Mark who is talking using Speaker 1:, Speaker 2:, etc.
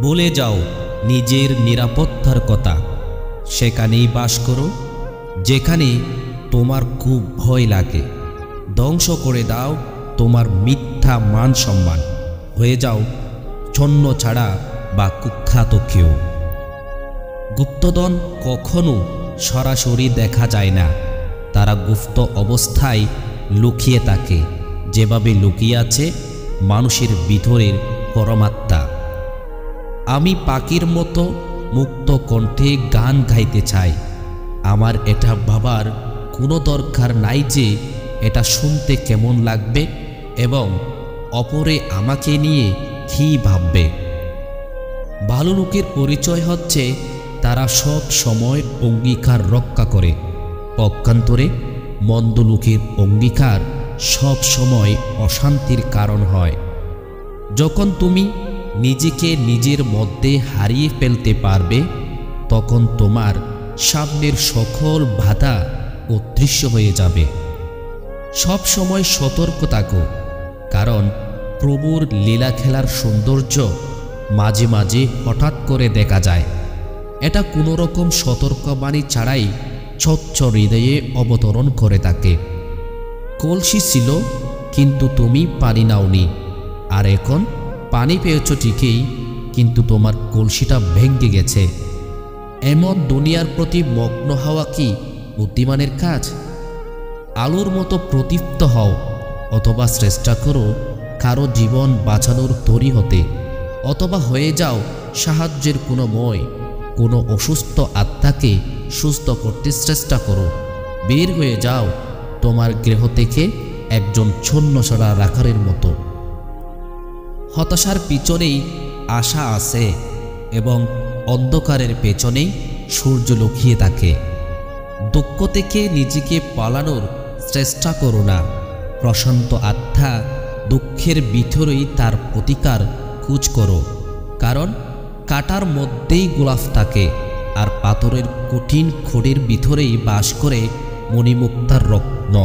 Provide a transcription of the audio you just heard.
Speaker 1: বলে যাও নিজের নিরাপত্তার কথা। সেখানেই বাস করো যেখানে তোমার খুব ভয় লাগে। ধ্বংস করে দাও তোমার মিথ্যা মান সম্মান। হয়ে যাও ছন্ন ছাড়া বা কুখ্যাত কেউ। গুপ্তধন কখনো সরাসরি দেখা যায় না, তারা গুপ্ত অবস্থায় লুকিয়ে থাকে, যেভাবে লুকিয়ে আছে মানুষের ভিতরের পরমাত্মা। আমি পাখির মতো মুক্ত কণ্ঠে গান গাইতে চাই। আমার এটা ভাবার কোনো দরকার নাই যে এটা শুনতে কেমন লাগবে এবং অপরে আমাকে নিয়ে কী ভাববে। ভালো লোকের পরিচয় হচ্ছে তারা সব সময় অঙ্গীকার রক্ষা করে। পক্ষান্তরে মন্দ লোকের অঙ্গীকার সব সময় অশান্তির কারণ হয়। যখন তুমি নিজেকে নিজের মধ্যে হারিয়ে ফেলতে পারবে, তখন তোমার সামনের সকল বাধা অদৃশ্য হয়ে যাবে। সব সময় সতর্ক থাকো, কারণ প্রভুর লীলা খেলার সৌন্দর্য মাঝে মাঝে হঠাৎ করে দেখা যায়। এটা কোনো রকম সতর্কবাণী ছাড়াই স্বচ্ছ হৃদয়ে অবতরণ করে থাকে। কলসি ছিল কিন্তু তুমি পানি নাওনি, আর এখন পানি পেয়েছ ঠিকই, কিন্তু তোমার কলসিটা ভেঙে গেছে। এমন দুনিয়ার প্রতি মগ্ন হওয়া কি বুদ্ধিমানের কাজ? আলোর মতো প্রদীপ্ত হও, অথবা চেষ্টা করো কারো জীবন বাঁচানোর তরি হতে, অথবা হয়ে যাও সাহায্যের কোনো মই। কোনো অসুস্থ আত্মাকে সুস্থ করতে চেষ্টা করো। বের হয়ে যাও তোমার গৃহ থেকে একজন ছন্নছাড়া রাখারের মতো। হতাশার পিছনেই আশা আছে এবং অন্ধকারের পেছনেই সূর্য লুকিয়ে থাকে। দুঃখ থেকে নিজেকে পালানোর চেষ্টা করো না। প্রশান্ত আত্মা দুঃখের ভিতরেই তার প্রতিকার খোঁজ করো, কারণ কাটার মধ্যেই গোলাপ থাকে, আর পাথরের কঠিন খড়ের ভিতরেই বাস করে মণিমুক্তার রত্ন।